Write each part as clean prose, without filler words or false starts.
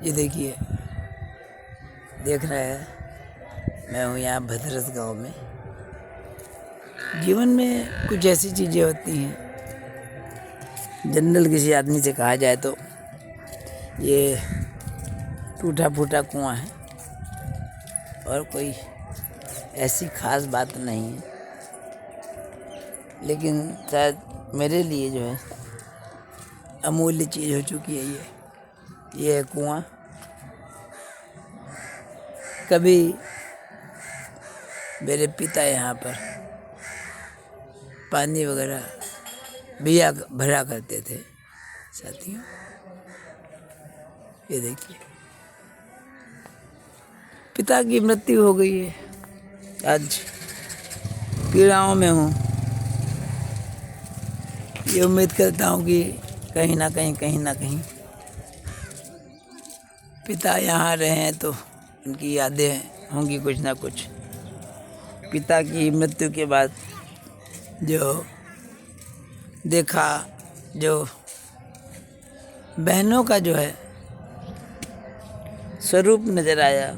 ये देखिए, देख रहे हैं मैं हूँ यहाँ भद्रस गांव में। जीवन में कुछ ऐसी चीज़ें होती हैं, जनरल किसी आदमी से कहा जाए तो ये टूटा फूटा कुआं है और कोई ऐसी खास बात नहीं है, लेकिन शायद मेरे लिए जो है अमूल्य चीज़ हो चुकी है ये कुआं। कभी मेरे पिता यहाँ पर पानी वगैरह भैया भरा करते थे साथियों। ये देखिए, पिता की मृत्यु हो गई है, आज पीड़ाओं में हूँ। ये उम्मीद करता हूँ कि कहीं ना कहीं पिता यहाँ रहे हैं तो उनकी यादें होंगी कुछ ना कुछ। पिता की मृत्यु के बाद जो देखा, जो बहनों का जो है स्वरूप नज़र आया,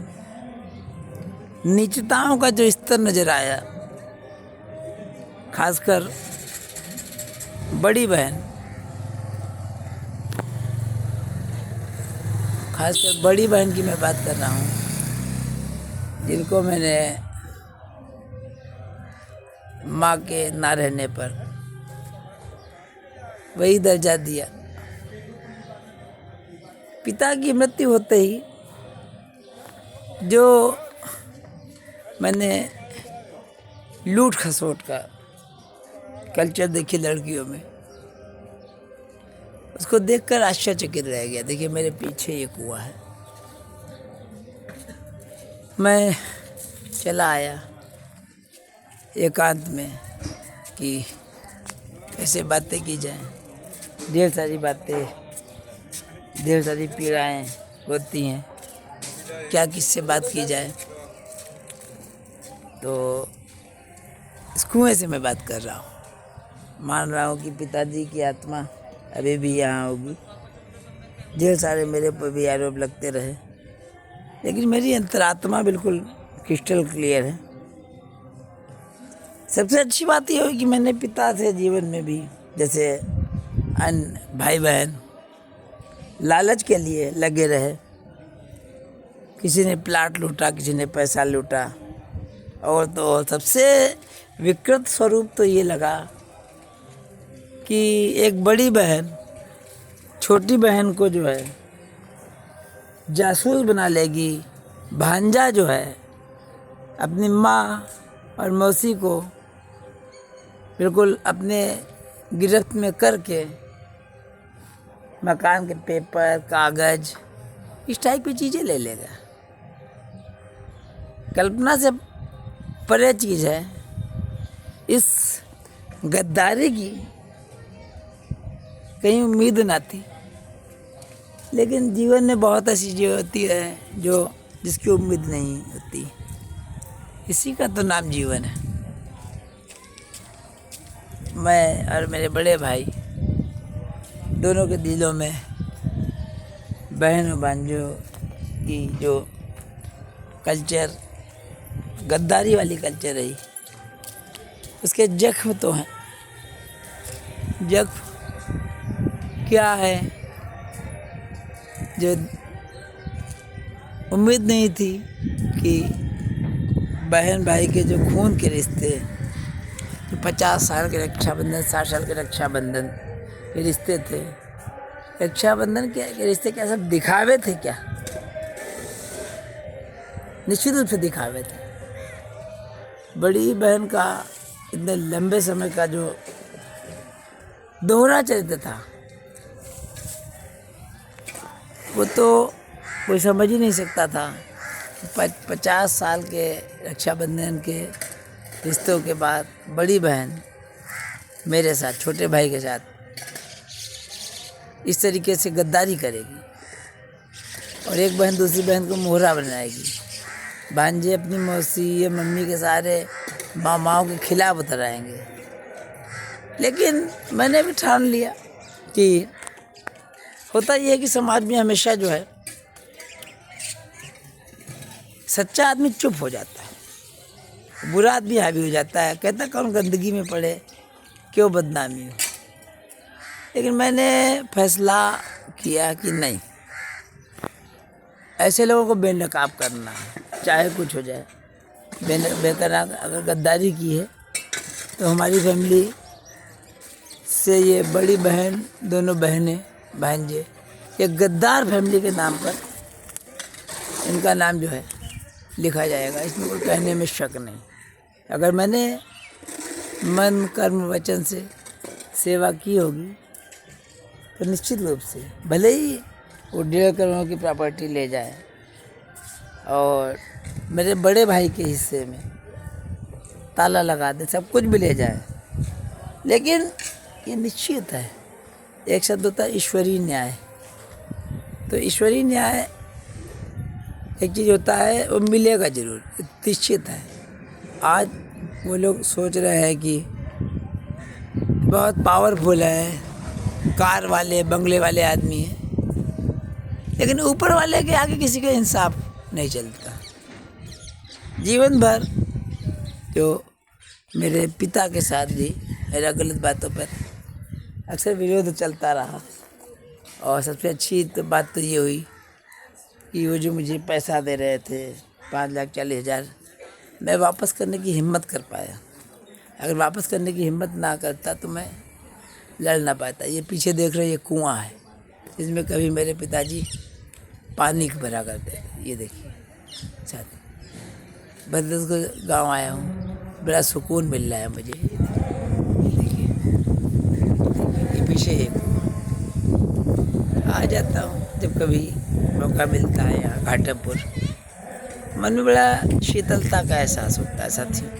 नीचताओं का जो स्तर नज़र आया, खासकर बड़ी बहन, खासकर बड़ी बहन की मैं बात कर रहा हूँ, जिनको मैंने माँ के ना रहने पर वही दर्जा दिया। पिता की मृत्यु होते ही जो मैंने लूट खसोट का कल्चर देखी लड़कियों में, उसको देखकर आश्चर्यचकित रह गया। देखिए, मेरे पीछे ये कुआं है। मैं चला आया एकांत में कि कैसे बातें की जाएं। ढेर सारी बातें, ढेर सारी पीड़ाएं होती हैं, क्या किससे बात की जाए। तो इस कुएं से मैं बात कर रहा हूँ। मान रहा हूँ कि पिताजी की आत्मा अभी भी यहाँ होगी। ढेर सारे मेरे पर भी आरोप लगते रहे, लेकिन मेरी अंतरात्मा बिल्कुल क्रिस्टल क्लियर है। सबसे अच्छी बात यह है कि मैंने पिता से जीवन में भी, जैसे अन्य भाई बहन लालच के लिए लगे रहे, किसी ने प्लाट लूटा, किसी ने पैसा लूटा, और तो सबसे विकृत स्वरूप तो ये लगा कि एक बड़ी बहन छोटी बहन को जो है जासूस बना लेगी। भांजा जो है अपनी माँ और मौसी को बिल्कुल अपने गिरफ्त में करके मकान के पेपर, कागज, इस टाइप की चीज़ें ले लेगा। कल्पना से परे चीज़ है। इस गद्दारी की कहीं उम्मीद ना थी, लेकिन जीवन में बहुत ऐसी चीज़ें होती है जिसकी उम्मीद नहीं होती। इसी का तो नाम जीवन है। मैं और मेरे बड़े भाई दोनों के दिलों में बहन और भांजों की जो कल्चर, गद्दारी वाली कल्चर रही, उसके जख्म तो हैं। जख्म क्या है जो उम्मीद नहीं थी कि बहन भाई के जो खून के रिश्ते, जो 50 साल के रक्षाबंधन, 60 साल के रक्षाबंधन के रिश्ते थे, रक्षाबंधन के रिश्ते क्या सब दिखावे थे क्या? निश्चित रूप से दिखावे थे। बड़ी बहन का इतने लंबे समय का जो दोहरा चरित्र था, वो तो कोई समझ ही नहीं सकता था। 50 साल के रक्षाबंधन के रिश्तों के बाद बड़ी बहन मेरे साथ, छोटे भाई के साथ इस तरीके से गद्दारी करेगी, और एक बहन दूसरी बहन को मोहरा बनाएगी। भांजे अपनी मौसी या मम्मी के सारे मामाओं के खिलाफ उतर आएंगे। लेकिन मैंने भी ठान लिया कि होता ये है कि समाज में हमेशा जो है सच्चा आदमी चुप हो जाता है, बुरा आदमी हावी हो जाता है, कहता कौन गंदगी में पड़े, क्यों बदनामी हो। लेकिन मैंने फैसला किया कि नहीं, ऐसे लोगों को बेनकाब करना है, चाहे कुछ हो जाए। बेहतर अगर गद्दारी की है तो हमारी फैमिली से ये बड़ी बहन, दोनों बहनें, भांजे, ये गद्दार फैमिली के नाम पर इनका नाम जो है लिखा जाएगा, इसमें कोई कहने में शक नहीं। अगर मैंने मन कर्म वचन से सेवा की होगी तो निश्चित रूप से भले ही वो 1.5 करोड़ की प्रॉपर्टी ले जाए और मेरे बड़े भाई के हिस्से में ताला लगा दे, सब कुछ भी ले जाए, लेकिन ये निश्चित है, एक शब्द होता है ईश्वरीय न्याय। तो ईश्वरीय न्याय एक चीज़ होता है, वो मिलेगा जरूर, निश्चित है। आज वो लोग सोच रहे हैं कि बहुत पावरफुल है, कार वाले बंगले वाले आदमी हैं, लेकिन ऊपर वाले के आगे किसी का इंसाफ नहीं चलता। जीवन भर जो मेरे पिता के साथ भी मेरा गलत बातों पर अक्सर विरोध चलता रहा, और सबसे अच्छी तो बात तो ये हुई कि वो जो मुझे पैसा दे रहे थे 5,40,000, मैं वापस करने की हिम्मत कर पाया। अगर वापस करने की हिम्मत ना करता तो मैं लड़ ना पाता। ये पीछे देख रहे ये कुआं है, इसमें कभी मेरे पिताजी पानी भरा करते थे। ये देखिए साथ बदल को गाँव आया हूँ, बड़ा सुकून मिल रहा है मुझे। देखिए ये पीछे एक आ जाता हूँ जब कभी मौका मिलता है यहाँ घाटमपुर, मन में बड़ा शीतलता का एहसास होता है साथियों।